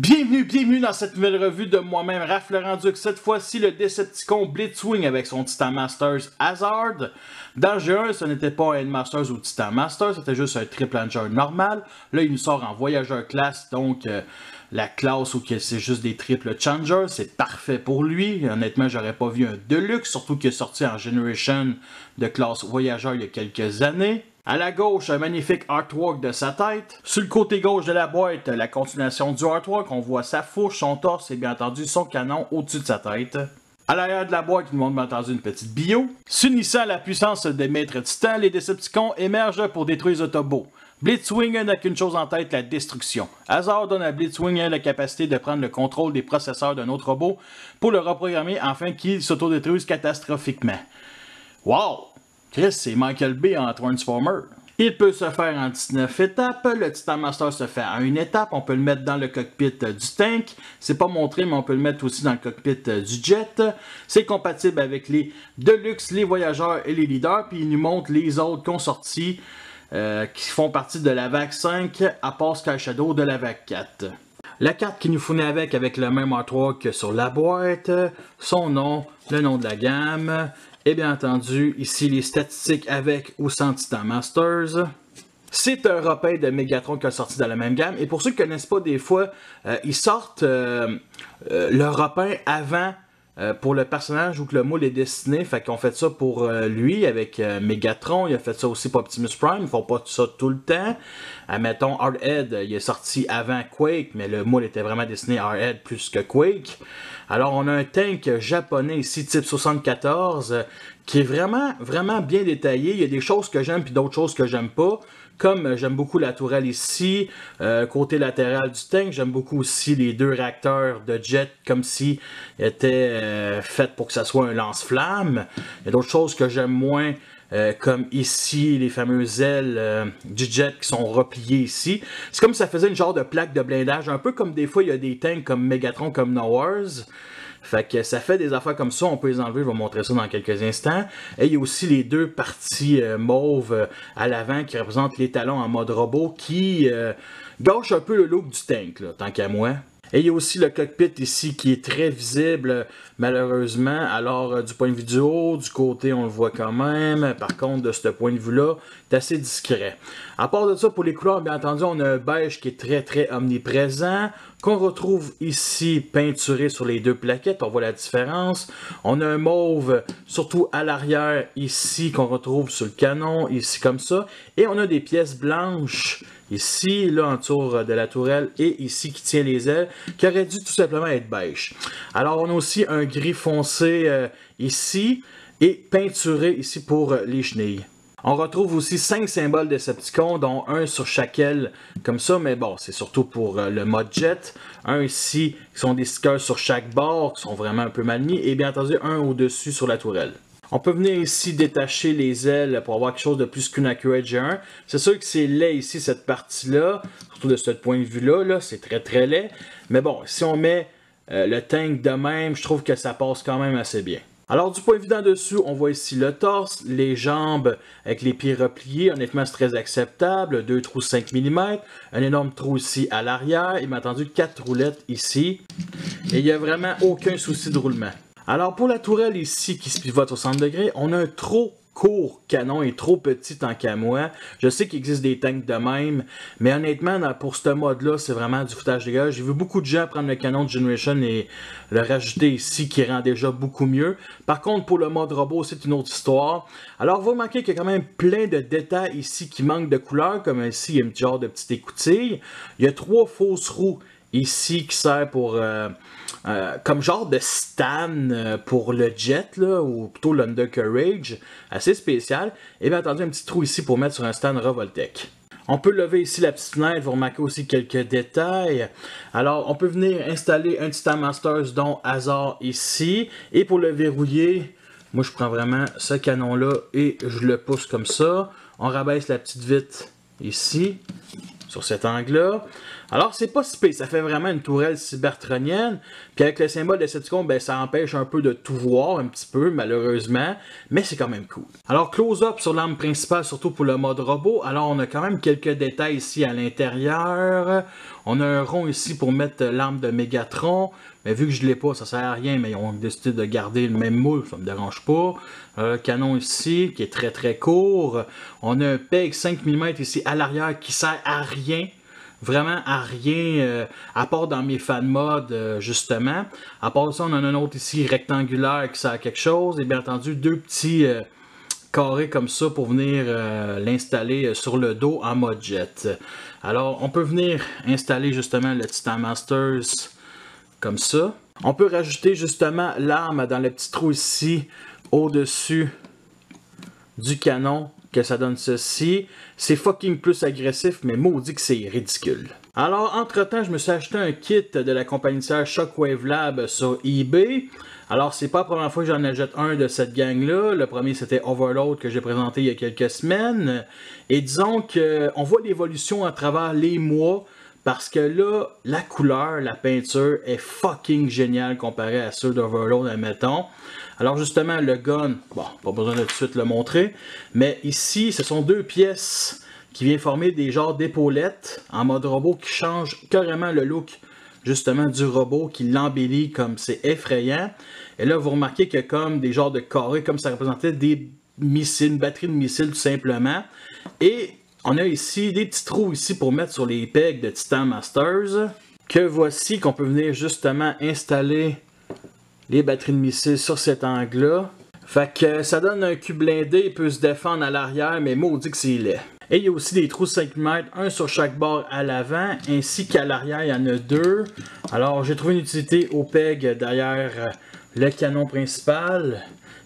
Bienvenue dans cette nouvelle revue de moi-même, Raph Laurent-Duc. Cette fois-ci, le Decepticon Blitzwing avec son Titan Masters Hazard. Dans le jeu 1, ce n'était pas un Headmasters ou Titan Masters, c'était juste un triple Ranger normal. Là, il nous sort en Voyageur classe, donc la classe où c'est juste des triples Challengers. C'est parfait pour lui. Honnêtement, j'aurais pas vu un Deluxe, surtout qu'il est sorti en Generation de classe Voyageur il y a quelques années. À la gauche, un magnifique artwork de sa tête. Sur le côté gauche de la boîte, la continuation du artwork. On voit sa fourche, son torse et bien entendu son canon au-dessus de sa tête. À l'arrière de la boîte, il nous montre bien entendu une petite bio. S'unissant à la puissance des maîtres titans, les Decepticons émergent pour détruire les Autobots. Blitzwing n'a qu'une chose en tête, la destruction. Hazard donne à Blitzwing la capacité de prendre le contrôle des processeurs d'un autre robot pour le reprogrammer afin qu'il s'autodétruise catastrophiquement. Wow! Chris, c'est Michael Bay en Transformer. Il peut se faire en 19 étapes. Le Titan Master se fait en une étape. On peut le mettre dans le cockpit du tank. C'est pas montré, mais on peut le mettre aussi dans le cockpit du jet. C'est compatible avec les Deluxe, les Voyageurs et les Leaders. Puis il nous montre les autres qui ont sorti, qui font partie de la vague 5, à part Sky Shadow de la vague 4. La carte qui nous fournit avec le même artwork que sur la boîte, son nom, le nom de la gamme. Et bien entendu, ici les statistiques avec ou sans Titan Masters. C'est un repaint de Megatron qui a sorti dans la même gamme. Et pour ceux qui ne connaissent pas, des fois, ils sortent le repaint avant pour le personnage où que le moule est dessiné. Fait qu'on fait ça pour lui avec Megatron. Il a fait ça aussi pour Optimus Prime. Ils font pas ça tout le temps. Admettons, Hardhead, il est sorti avant Quake, mais le moule était vraiment dessiné Hardhead plus que Quake. Alors, on a un tank japonais ici, type 74, qui est vraiment bien détaillé. Il y a des choses que j'aime puis d'autres choses que j'aime pas. Comme j'aime beaucoup la tourelle ici, côté latéral du tank, j'aime beaucoup aussi les deux réacteurs de jet, comme si étaient faits pour que ça soit un lance-flamme. Il y a d'autres choses que j'aime moins, comme ici, les fameuses ailes du jet qui sont repliées ici. C'est comme si ça faisait une genre de plaque de blindage, un peu comme des fois il y a des tanks comme Megatron, comme Nowars. Fait que ça fait des affaires comme ça, on peut les enlever, je vais vous montrer ça dans quelques instants. Et il y a aussi les deux parties mauves à l'avant qui représentent les talons en mode robot qui gâchent un peu le look du tank, là, tant qu'à moi. Et il y a aussi le cockpit ici qui est très visible, malheureusement. Alors, du point de vue du haut, du côté, on le voit quand même. Par contre, de ce point de vue-là, c'est assez discret. À part de ça, pour les couleurs, bien entendu, on a un beige qui est très omniprésent, qu'on retrouve ici peinturé sur les deux plaquettes. On voit la différence. On a un mauve, surtout à l'arrière, ici, qu'on retrouve sur le canon, ici comme ça. Et on a des pièces blanches ici, là, en tour de la tourelle, et ici, qui tient les ailes, qui aurait dû tout simplement être beige. Alors, on a aussi un gris foncé ici, et peinturé ici pour les chenilles. On retrouve aussi 5 symboles Decepticons, dont un sur chaque aile, comme ça, mais bon, c'est surtout pour le mode jet. Un ici, qui sont des stickers sur chaque bord, qui sont vraiment un peu mal mis, et bien entendu, un au-dessus sur la tourelle. On peut venir ici détacher les ailes pour avoir quelque chose de plus qu'une Accurate G1. C'est sûr que c'est laid ici, cette partie-là, surtout de ce point de vue-là, là, c'est très laid. Mais bon, si on met le tank de même, je trouve que ça passe quand même assez bien. Alors, du point de vue d'en dessous, on voit ici le torse, les jambes avec les pieds repliés. Honnêtement, c'est très acceptable. 2 trous 5 mm. Un énorme trou ici à l'arrière. Il m'a attendu 4 roulettes ici. Et il n'y a vraiment aucun souci de roulement. Alors, pour la tourelle ici qui se pivote au centre degré, on a un trop court canon et trop petit tant qu'à moi. Je sais qu'il existe des tanks de même, mais honnêtement, pour ce mode-là, c'est vraiment du foutage de gueule. J'ai vu beaucoup de gens prendre le canon de Generation et le rajouter ici, qui rend déjà beaucoup mieux. Par contre, pour le mode robot, c'est une autre histoire. Alors, vous remarquez qu'il y a quand même plein de détails ici qui manquent de couleur, comme ici, il y a un petit genre de petite écoutille. Il y a 3 fausses roues ici qui sert pour comme genre de stand pour le jet là, ou plutôt l'Undercarriage, assez spécial. Et bien entendu un petit trou ici pour mettre sur un stand Revoltech. On peut lever ici la petite fenêtre, vous remarquez aussi quelques détails. Alors on peut venir installer un Titan Masters dont Hazard ici. Et pour le verrouiller, moi je prends vraiment ce canon là et je le pousse comme ça. On rabaisse la petite vitre ici. sur cet angle-là. Alors, c'est pas si pire, ça fait vraiment une tourelle cybertronienne. Puis avec le symbole de Decepticon, ben, ça empêche un peu de tout voir, un petit peu, malheureusement. Mais c'est quand même cool. Alors, close-up sur l'arme principale, surtout pour le mode robot. Alors, on a quand même quelques détails ici à l'intérieur. On a un rond ici pour mettre l'arme de Megatron. Mais vu que je ne l'ai pas, ça sert à rien, mais ils ont décidé de garder le même moule, ça ne me dérange pas. Le canon ici, qui est très très court. On a un PEG 5 mm ici à l'arrière qui sert à rien. Vraiment à rien, à part dans mes fan modes, justement. À part ça, on en a un autre ici rectangulaire qui sert à quelque chose. Et bien entendu, deux petits carrés comme ça pour venir l'installer sur le dos en mode jet. Alors, on peut venir installer justement le Titan Masters comme ça. On peut rajouter justement l'arme dans le petit trou ici au-dessus du canon, que ça donne ceci. C'est fucking plus agressif, mais maudit que c'est ridicule. Alors, entre-temps, je me suis acheté un kit de la compagnie Shockwave Lab sur eBay. Alors, c'est pas la première fois que j'en achète un de cette gang-là. Le premier, c'était Overload que j'ai présenté il y a quelques semaines. Et disons qu'on voit l'évolution à travers les mois. Parce que là, la couleur, la peinture est fucking géniale comparée à ceux d'Overload, admettons. Alors justement, le gun, bon, pas besoin de tout de suite le montrer. Mais ici, ce sont deux pièces qui viennent former des genres d'épaulettes en mode robot qui changent carrément le look justement du robot, qui l'embellit comme c'est effrayant. Et là, vous remarquez qu'il y a comme des genres de carrés, comme ça représentait des missiles, une batterie de missiles tout simplement. Et on a ici des petits trous ici pour mettre sur les pegs de Titan Masters. Que voici qu'on peut venir justement installer les batteries de missiles sur cet angle-là. Fait que ça donne un cul blindé, il peut se défendre à l'arrière, mais maudit que c'est laid. Et il y a aussi des trous 5 mm, un sur chaque bord à l'avant, ainsi qu'à l'arrière, il y en a deux. Alors j'ai trouvé une utilité au peg derrière le canon principal,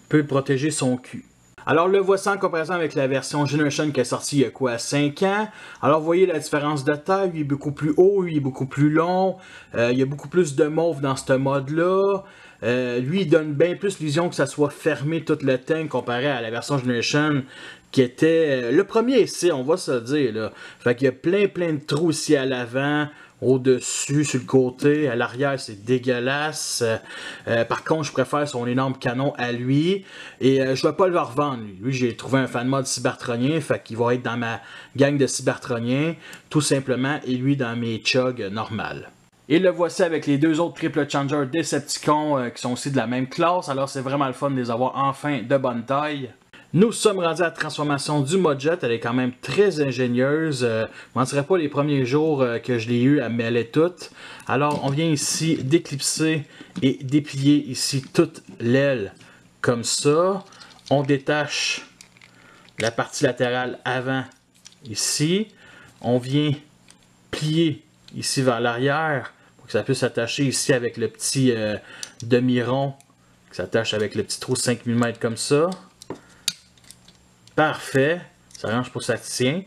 peut protéger son cul. Alors le voici en comparaison avec la version Generation qui est sortie il y a quoi, 5 ans. Alors vous voyez la différence de taille, lui est beaucoup plus haut, lui est beaucoup plus long. Il y a beaucoup plus de mauve dans ce mode-là. Lui il donne bien plus l'illusion que ça soit fermé tout le temps comparé à la version Generation qui était le premier essai, on va se dire là. Fait qu'il y a plein de trous ici à l'avant. Au-dessus, sur le côté, à l'arrière, c'est dégueulasse. Par contre, je préfère son énorme canon à lui. Et je ne vais pas le revendre, lui. Lui, j'ai trouvé un fan mode cybertronien, fait qu'il va être dans ma gang de cybertroniens, tout simplement, et lui dans mes chugs normales. Et le voici avec les deux autres triple changer Decepticons qui sont aussi de la même classe. Alors, c'est vraiment le fun de les avoir enfin de bonne taille. Nous sommes rendus à la transformation du mode jet, elle est quand même très ingénieuse. Je ne mentirais pas les premiers jours que je l'ai eu, elle mêlait toutes. Alors on vient ici déclipser et déplier ici toute l'aile comme ça. On détache la partie latérale avant ici. On vient plier ici vers l'arrière pour que ça puisse s'attacher ici avec le petit demi-rond qui s'attache avec le petit trou 5 mm comme ça. Parfait, ça range pour ça tient.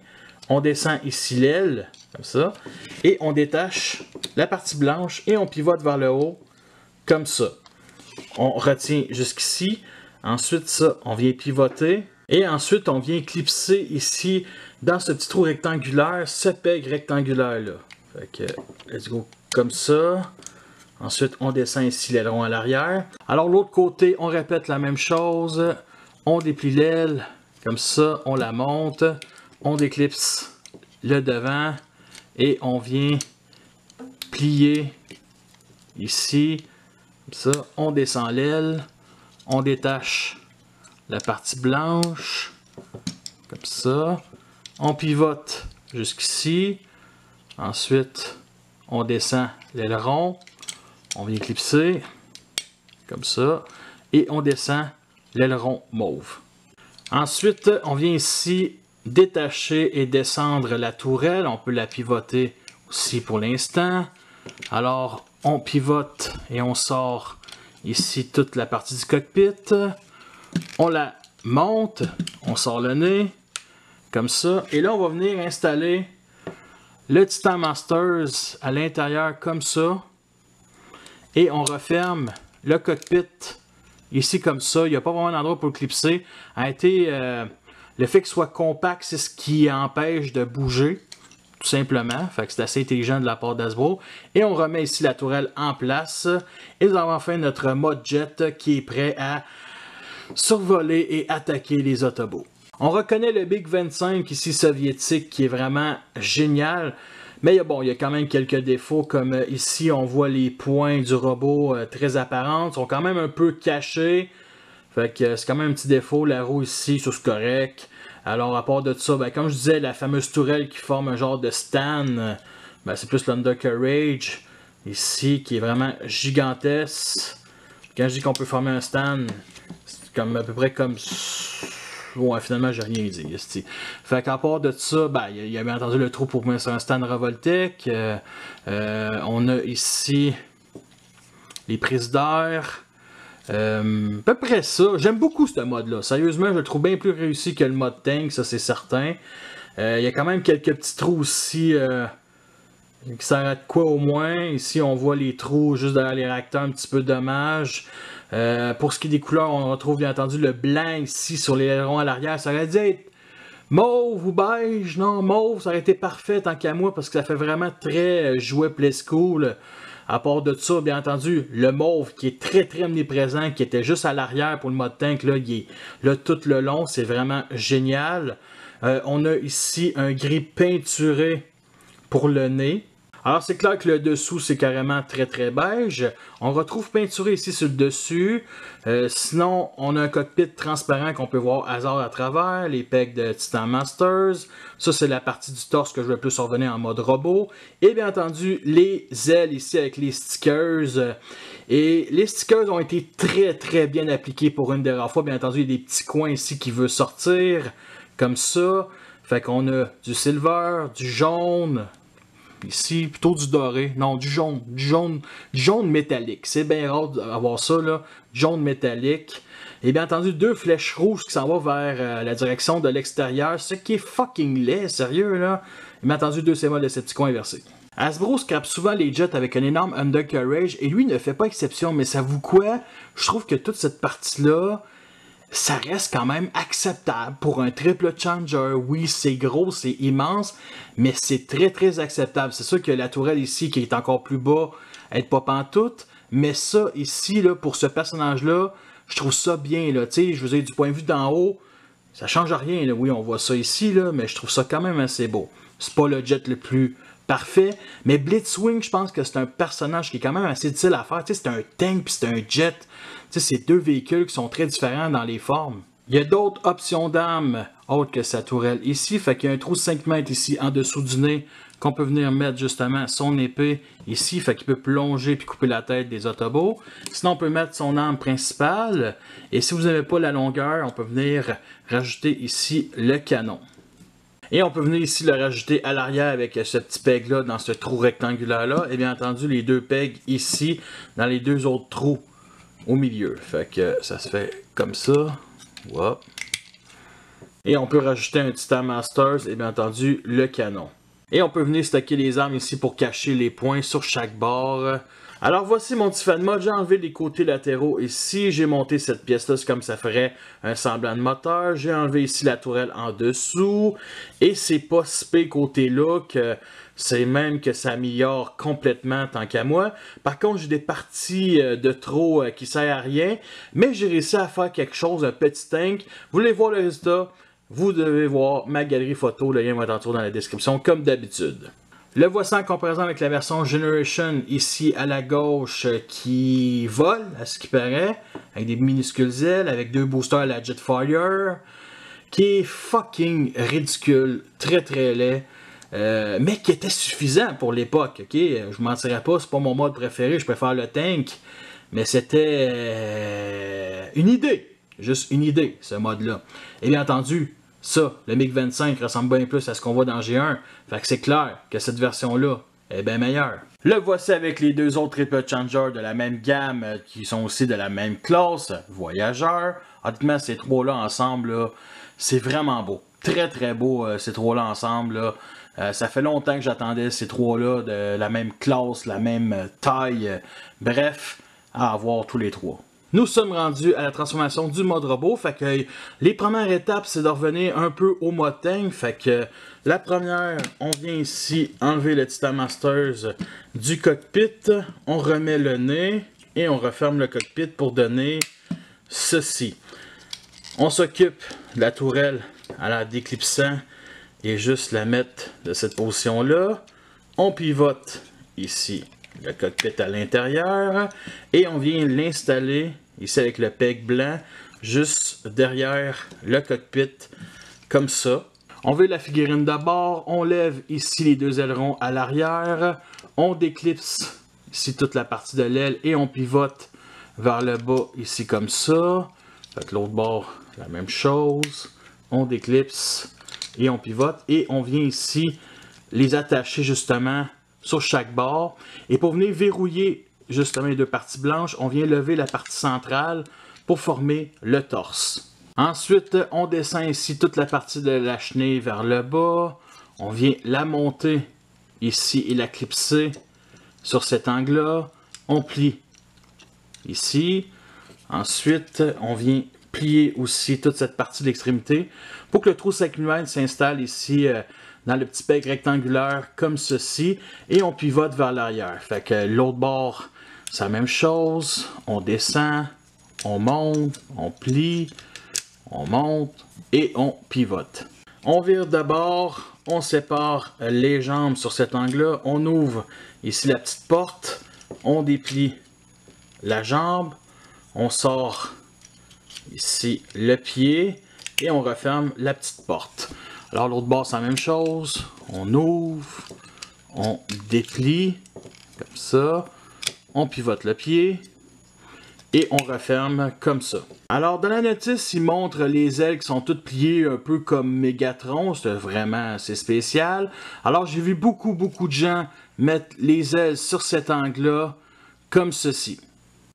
On descend ici l'aile, comme ça, et on détache la partie blanche et on pivote vers le haut, comme ça. On retient jusqu'ici, ensuite ça, on vient pivoter, et ensuite on vient clipser ici, dans ce petit trou rectangulaire, ce peg rectangulaire-là. Fait que, let's go, comme ça. Ensuite, on descend ici l'aileron à l'arrière. Alors l'autre côté, on répète la même chose, on déplie l'aile, comme ça, on la monte, on déclipse le devant et on vient plier ici, comme ça, on descend l'aile, on détache la partie blanche, comme ça, on pivote jusqu'ici, ensuite on descend l'aileron, on vient clipser, comme ça, et on descend l'aileron mauve. Ensuite, on vient ici détacher et descendre la tourelle. On peut la pivoter aussi pour l'instant. Alors, on pivote et on sort ici toute la partie du cockpit. On la monte, on sort le nez, comme ça. Et là, on va venir installer le Titan Masters à l'intérieur comme ça. Et on referme le cockpit ici comme ça, il n'y a pas vraiment d'endroit pour le clipser. Le fait qu'il soit compact, c'est ce qui empêche de bouger. tout simplement. Fait que c'est assez intelligent de la part d'Hasbro. Et on remet ici la tourelle en place. Et nous avons enfin notre mode jet qui est prêt à survoler et attaquer les Autobots. On reconnaît le Big 25 ici soviétique qui est vraiment génial. Mais il y a quand même quelques défauts, comme ici on voit les points du robot très apparentes, sont quand même un peu cachés. Fait que c'est quand même un petit défaut, la roue ici, ça c'est correct. Alors à part de ça, comme je disais, la fameuse tourelle qui forme un genre de stand, c'est plus l'Undercarriage, ici, qui est vraiment gigantesque. Quand je dis qu'on peut former un stand, c'est comme à peu près comme... Bon, finalement, j'ai rien dit. Fait qu'à part de ça, il y a bien entendu le trou pour mettre sur un stand Revoltech. On a ici les prises d'air. À peu près ça. J'aime beaucoup ce mode-là. Sérieusement, je le trouve bien plus réussi que le mode tank, ça c'est certain. Il y a quand même quelques petits trous aussi qui s'arrêtent quoi au moins. Ici, on voit les trous juste derrière les réacteurs, un petit peu dommage. Pour ce qui est des couleurs, on retrouve bien entendu le blanc ici sur les ailerons à l'arrière. Ça aurait dû être mauve ou beige. Non, mauve, ça aurait été parfait tant qu'à moi parce que ça fait vraiment très jouet play school. À part de ça, bien entendu, le mauve qui est très très omniprésent, qui était juste à l'arrière pour le mode tank, là, il est là tout le long. C'est vraiment génial. On a ici un gris peinturé pour le nez. Alors c'est clair que le dessous c'est carrément très très beige. On retrouve peinturé ici sur le dessus. Sinon on a un cockpit transparent qu'on peut voir hasard à travers. Les pegs de Titan Masters. Ça c'est la partie du torse que je vais plus revenir en mode robot. Et bien entendu les ailes ici avec les stickers. Et les stickers ont été très très bien appliqués pour une des rares fois. Bien entendu il y a des petits coins ici qui veulent sortir. Comme ça. Fait qu'on a du silver, du jaune. Ici, plutôt du doré. Non, du jaune métallique. C'est bien rare d'avoir ça, là. Jaune métallique. Et bien entendu, deux flèches rouges qui s'en vont vers la direction de l'extérieur. Ce qui est fucking laid, sérieux, là. Et bien entendu, deux symboles de Decepticons inversés. Hasbro scrape souvent les jets avec un énorme undercarriage. Et lui ne fait pas exception. Mais ça vous quoi? Je trouve que toute cette partie-là... ça reste quand même acceptable pour un triple changer. Oui, c'est gros, c'est immense, mais c'est très très acceptable. C'est sûr que la tourelle ici, qui est encore plus bas, elle n'est pas pantoute, mais ça ici, là, pour ce personnage-là, je trouve ça bien. Là, je vous ai du point de vue d'en haut, ça change rien. Là. Oui, on voit ça ici, là, mais je trouve ça quand même assez beau. C'est pas le jet le plus parfait, mais Blitzwing, je pense que c'est un personnage qui est quand même assez difficile à faire. C'est un tank puis c'est un jet. C'est deux véhicules qui sont très différents dans les formes. Il y a d'autres options d'armes autres que sa tourelle ici. Fait qu'il y a un trou de 5 mètres ici en dessous du nez qu'on peut venir mettre justement son épée ici. Fait qu'il peut plonger puis couper la tête des Autobots. Sinon, on peut mettre son arme principale. Et si vous n'avez pas la longueur, on peut venir rajouter ici le canon. Et on peut venir ici le rajouter à l'arrière avec ce petit peg là dans ce trou rectangulaire là. Et bien entendu, les deux pegs ici dans les deux autres trous au milieu. Fait que ça se fait comme ça. Hop. Et on peut rajouter un Titan Masters et bien entendu le canon. Et on peut venir stocker les armes ici pour cacher les points sur chaque bord. Alors voici mon petit fan mode, j'ai enlevé les côtés latéraux ici, j'ai monté cette pièce-là, c'est comme ça ferait un semblant de moteur, j'ai enlevé ici la tourelle en dessous, et c'est pas si pire côté-là que c'est même que ça améliore complètement tant qu'à moi. Par contre, j'ai des parties de trop qui servent à rien, mais j'ai réussi à faire quelque chose, un petit tank. Vous voulez voir le résultat? Vous devez voir ma galerie photo, le lien va être en dessous dans la description, comme d'habitude. Le voici en comparaison avec la version Generation, ici à la gauche, qui vole, à ce qui paraît, avec des minuscules ailes, avec deux boosters à la Jetfire, qui est fucking ridicule, très très laid, mais qui était suffisant pour l'époque, ok? Je vous mentirais pas, c'est pas mon mode préféré, je préfère le tank, mais c'était une idée, juste une idée, ce mode-là. Et bien entendu, ça, le MiG-25 ressemble bien plus à ce qu'on voit dans G1. Fait que c'est clair que cette version-là est bien meilleure. Le voici avec les deux autres Triple Challenger de la même gamme, qui sont aussi de la même classe, Voyageur. Honnêtement, ces trois-là ensemble, c'est vraiment beau. Très très beau, ces trois-là ensemble. Là. Ça fait longtemps que j'attendais ces trois-là de la même classe, la même taille. Bref, à avoir tous les trois. Nous sommes rendus à la transformation du mode robot. Fait que les premières étapes, c'est de revenir un peu au mode tank. Fait que la première, on vient ici enlever le Titan Masters du cockpit. On remet le nez et on referme le cockpit pour donner ceci. On s'occupe de la tourelle à la déclipsant et juste la mettre de cette position-là. On pivote ici le cockpit à l'intérieur et on vient l'installer ici avec le peg blanc juste derrière le cockpit comme ça. On veut la figurine de bord, on lève ici les deux ailerons à l'arrière, on déclipse ici toute la partie de l'aile et on pivote vers le bas ici comme ça. Fait que l'autre bord, la même chose, on déclipse et on pivote et on vient ici les attacher justement sur chaque bord. Et pour venir verrouiller justement les deux parties blanches, on vient lever la partie centrale pour former le torse. Ensuite, on descend ici toute la partie de la chenille vers le bas. On vient la monter ici et la clipser sur cet angle-là. On plie ici. Ensuite, on vient plier aussi toute cette partie de l'extrémité pour que le trou 5 mm s'installe ici dans le petit peg rectangulaire comme ceci et on pivote vers l'arrière. Fait que l'autre bord, c'est la même chose. On descend, on monte, on plie, on monte et on pivote. On vire d'abord, on sépare les jambes sur cet angle-là. On ouvre ici la petite porte, on déplie la jambe, on sort ici le pied et on referme la petite porte. Alors l'autre bord c'est la même chose, on ouvre, on déplie comme ça, on pivote le pied et on referme comme ça. Alors dans la notice, il montre les ailes qui sont toutes pliées un peu comme Megatron, c'est vraiment assez spécial. Alors j'ai vu beaucoup de gens mettre les ailes sur cet angle-là comme ceci.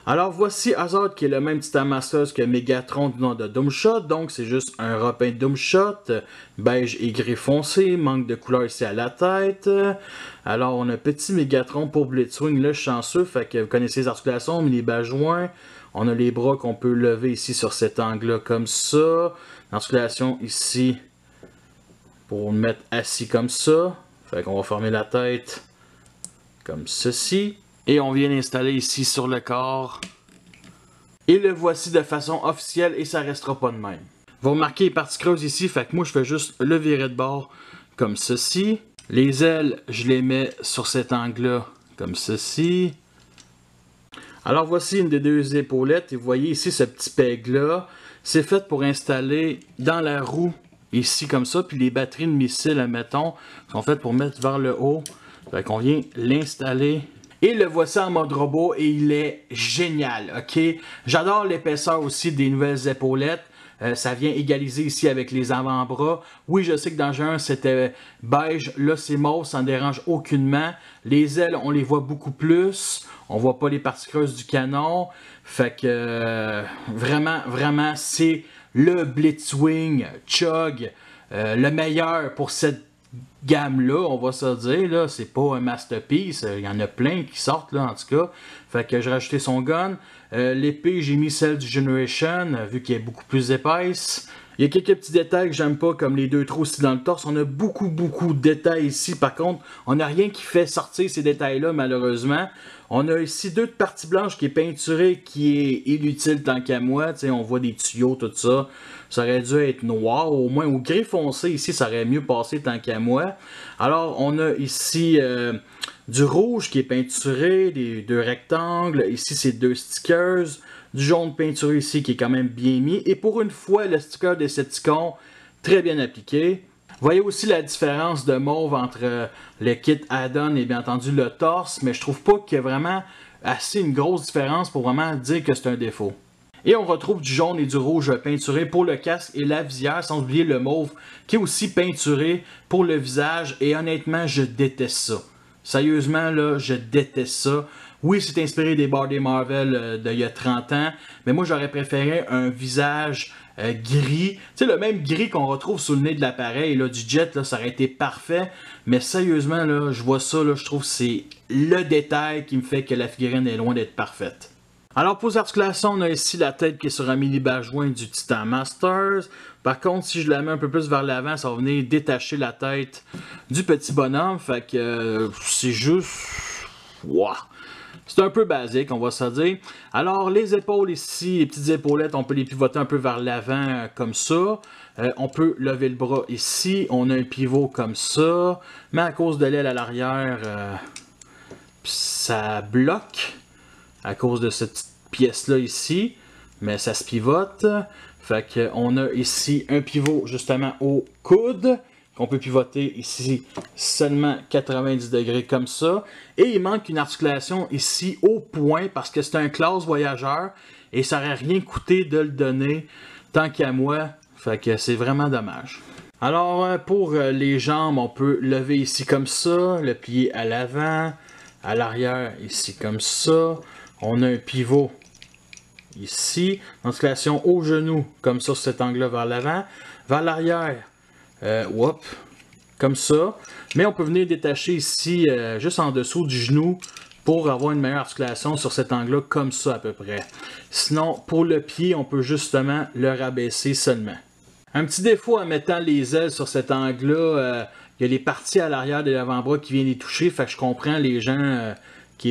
Alors voici Hazard qui est le même Titan Masters que Megatron du nom de Doomshot, donc c'est juste un repeint Doomshot, beige et gris foncé, manque de couleur ici à la tête. Alors on a petit Megatron pour Blitzwing, le chanceux, fait que vous connaissez les articulations, mais les bas joints. On a les bras qu'on peut lever ici sur cet angle-là comme ça. L'articulation ici pour le mettre assis comme ça. Fait qu'on va former la tête comme ceci. Et on vient l'installer ici sur le corps. Et le voici de façon officielle et ça restera pas de même. Vous remarquez les parties creuses ici, fait que moi je fais juste le virer de bord comme ceci. Les ailes, je les mets sur cet angle-là comme ceci. Alors voici une des deux épaulettes et vous voyez ici ce petit peg-là. C'est fait pour installer dans la roue ici comme ça. Puis les batteries de missiles, admettons, sont faites pour mettre vers le haut. Fait qu'on vient l'installer. Et le voici en mode robot et il est génial, ok? J'adore l'épaisseur aussi des nouvelles épaulettes. Ça vient égaliser ici avec les avant-bras. Oui, je sais que dans le jeu 1, c'était beige. Là, c'est mauve, ça ne dérange aucunement. Les ailes, on les voit beaucoup plus. On voit pas les parties creuses du canon. Fait que vraiment, c'est le Blitzwing Chug. Le meilleur pour cette gamme-là, on va se dire, là, c'est pas un masterpiece, il y en a plein qui sortent, là, en tout cas. Fait que j'ai rajouté son gun. L'épée, j'ai mis celle du Generation, vu qu'elle est beaucoup plus épaisse. Il y a quelques petits détails que j'aime pas, comme les deux trous ici dans le torse. On a beaucoup de détails ici. Par contre, on n'a rien qui fait sortir ces détails-là, malheureusement. On a ici deux parties blanches qui est peinturée, qui est inutile tant qu'à moi. T'sais, on voit des tuyaux, tout ça. Ça aurait dû être noir, au moins, ou gris foncé. Ici, ça aurait mieux passé tant qu'à moi. Alors, on a ici du rouge qui est peinturé, des deux rectangles. Ici, c'est deux stickers. Du jaune peinturé ici qui est quand même bien mis. Et pour une fois, le sticker Decepticon, très bien appliqué. Vous voyez aussi la différence de mauve entre le kit add-on et bien entendu le torse. Mais je trouve pas qu'il y a vraiment assez une grosse différence pour vraiment dire que c'est un défaut. Et on retrouve du jaune et du rouge peinturé pour le casque et la visière, sans oublier le mauve qui est aussi peinturé pour le visage. Et honnêtement, je déteste ça. Sérieusement, là, je déteste ça. Oui, c'est inspiré des Body Marvel d'il y a 30 ans, mais moi, j'aurais préféré un visage gris. Tu sais, le même gris qu'on retrouve sous le nez de l'appareil, du jet, là, ça aurait été parfait. Mais sérieusement, là, je vois ça, là, je trouve que c'est le détail qui me fait que la figurine est loin d'être parfaite. Alors pour les articulations, on a ici la tête qui est sur un mini bas-joint du Titan Masters. Par contre, si je la mets un peu plus vers l'avant, ça va venir détacher la tête du petit bonhomme. Fait que c'est juste... Wow. C'est un peu basique, on va se dire. Alors les épaules ici, les petites épaulettes, on peut les pivoter un peu vers l'avant comme ça. On peut lever le bras ici. On a un pivot comme ça. Mais à cause de l'aile à l'arrière, ça bloque. À cause de cette petite pièce-là ici. Mais ça se pivote. Fait qu'on a ici un pivot justement au coude. Qu'on peut pivoter ici seulement 90 degrés comme ça. Et il manque une articulation ici au poing. Parce que c'est un classe voyageur. Et ça n'aurait rien coûté de le donner. Tant qu'à moi. Fait que c'est vraiment dommage. Alors pour les jambes, on peut lever ici comme ça. Le plier à l'avant. À l'arrière ici comme ça. On a un pivot ici, articulation au genou, comme ça, sur cet angle-là vers l'avant. Vers l'arrière, comme ça. Mais on peut venir détacher ici, juste en dessous du genou, pour avoir une meilleure articulation sur cet angle-là, comme ça à peu près. Sinon, pour le pied, on peut justement le rabaisser seulement. Un petit défaut en mettant les ailes sur cet angle-là, il y a les parties à l'arrière de l'avant-bras qui viennent les toucher, fait que je comprends les gens qui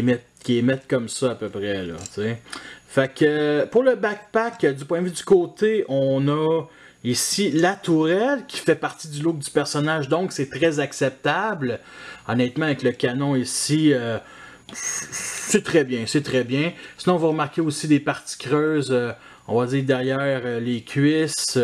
émettent comme ça à peu près, là, t'sais. Fait que pour le backpack, du point de vue du côté, on a ici la tourelle qui fait partie du look du personnage, donc c'est très acceptable. Honnêtement, avec le canon ici, c'est très bien, c'est très bien. Sinon, on va remarquer aussi des parties creuses, on va dire derrière les cuisses,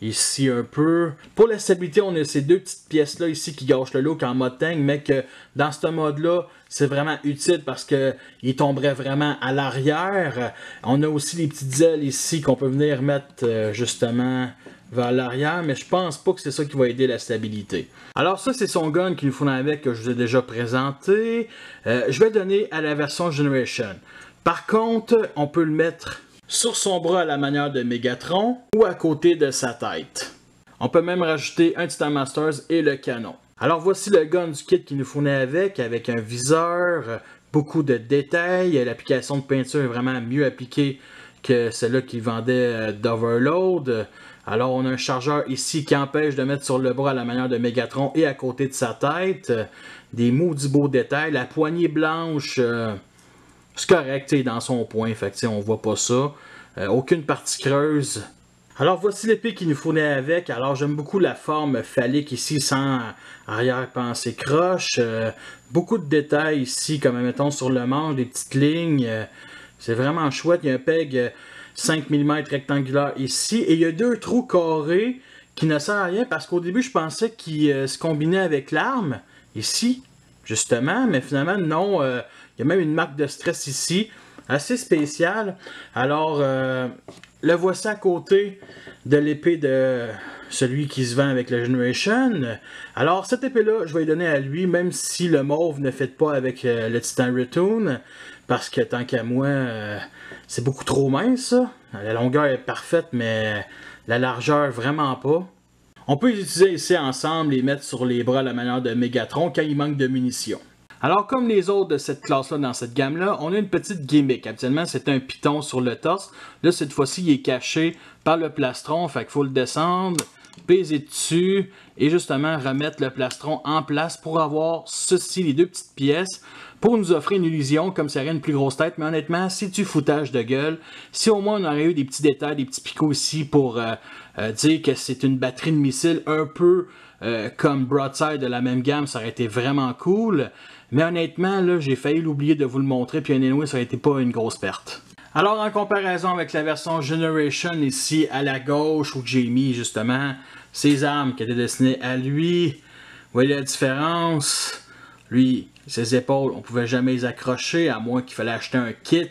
ici un peu. Pour la stabilité, on a ces deux petites pièces-là ici qui gâchent le look en mode tank, mais que dans ce mode-là, c'est vraiment utile parce qu'il tomberait vraiment à l'arrière. On a aussi les petites ailes ici qu'on peut venir mettre justement vers l'arrière, mais je pense pas que c'est ça qui va aider la stabilité. Alors ça, c'est son gun qu'il nous faut avec que je vous ai déjà présenté. Je vais donner à la version Generation. Par contre, on peut le mettre sur son bras à la manière de Megatron ou à côté de sa tête. On peut même rajouter un Titan Masters et le canon. Alors voici le gun du kit qu'il nous fournit avec un viseur, beaucoup de détails. L'application de peinture est vraiment mieux appliquée que celle-là qu'il vendait d'Overload. Alors on a un chargeur ici qui empêche de mettre sur le bras à la manière de Megatron et à côté de sa tête. Des maudits beaux détails. La poignée blanche... c'est correct, dans son point, fait on voit pas ça. Aucune partie creuse. Alors voici l'épée qu'il nous fournit avec. Alors j'aime beaucoup la forme phallique ici, sans arrière-pensée croche. Beaucoup de détails ici, comme mettons sur le manche, des petites lignes. C'est vraiment chouette. Il y a un peg 5 mm rectangulaire ici. Et il y a deux trous carrés qui ne servent à rien parce qu'au début je pensais qu'ils se combinaient avec l'arme, ici, justement. Mais finalement non. Il y a même une marque de stress ici, assez spéciale. Alors, le voici à côté de l'épée de celui qui se vend avec la Generation. Alors, cette épée-là, je vais lui donner à lui, même si le mauve ne fait pas avec le Titan Retoon. Parce que tant qu'à moi, c'est beaucoup trop mince, ça. La longueur est parfaite, mais la largeur, vraiment pas. On peut les utiliser ici ensemble, les mettre sur les bras à la manière de Megatron quand il manque de munitions. Alors, comme les autres de cette classe-là, dans cette gamme-là, on a une petite gimmick. Habituellement, c'est un piton sur le torse. Là, cette fois-ci, il est caché par le plastron. Fait qu'il faut le descendre, peser dessus et justement remettre le plastron en place pour avoir ceci, les deux petites pièces, pour nous offrir une illusion comme si il y avait une plus grosse tête. Mais honnêtement, c'est du foutage de gueule. Si au moins on aurait eu des petits détails, des petits picots ici pour dire que c'est une batterie de missiles un peu comme Broadside de la même gamme, ça aurait été vraiment cool. Mais honnêtement, là, j'ai failli l'oublier de vous le montrer, puis anyway, ça n'a été pas une grosse perte. Alors, en comparaison avec la version Generation ici à la gauche, où j'ai mis justement ses armes qui étaient destinées à lui, vous voyez la différence? Lui, ses épaules, on ne pouvait jamais les accrocher, à moins qu'il fallait acheter un kit.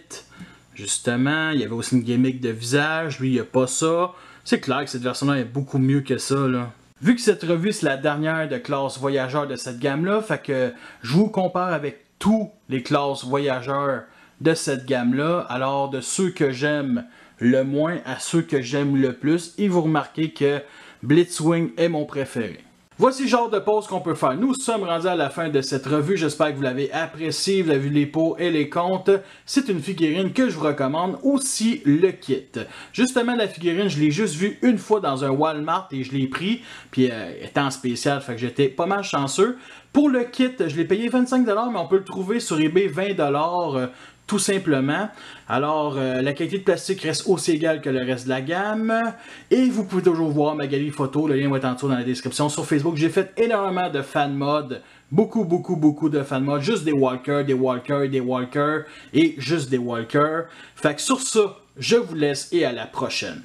Justement, il y avait aussi une gimmick de visage, lui, il n'y a pas ça. C'est clair que cette version-là est beaucoup mieux que ça, là. Vu que cette revue c'est la dernière de classe voyageur de cette gamme-là, fait que je vous compare avec tous les classes voyageurs de cette gamme-là. Alors de ceux que j'aime le moins à ceux que j'aime le plus, et vous remarquez que Blitzwing est mon préféré. Voici le genre de pause qu'on peut faire. Nous sommes rendus à la fin de cette revue. J'espère que vous l'avez apprécié. Vous avez vu les pots et les comptes. C'est une figurine que je vous recommande. Aussi le kit. Justement, la figurine, je l'ai juste vue une fois dans un Walmart et je l'ai pris. Puis elle était en spécial, fait que j'étais pas mal chanceux. Pour le kit, je l'ai payé 25$, mais on peut le trouver sur eBay 20$. Tout simplement. Alors, la qualité de plastique reste aussi égale que le reste de la gamme. Et vous pouvez toujours voir ma galerie photo. Le lien va être en dessous dans la description. Sur Facebook, j'ai fait énormément de fan mods. Beaucoup de fan mods. Juste des walkers et juste des walkers. Fait que sur ça, je vous laisse et à la prochaine.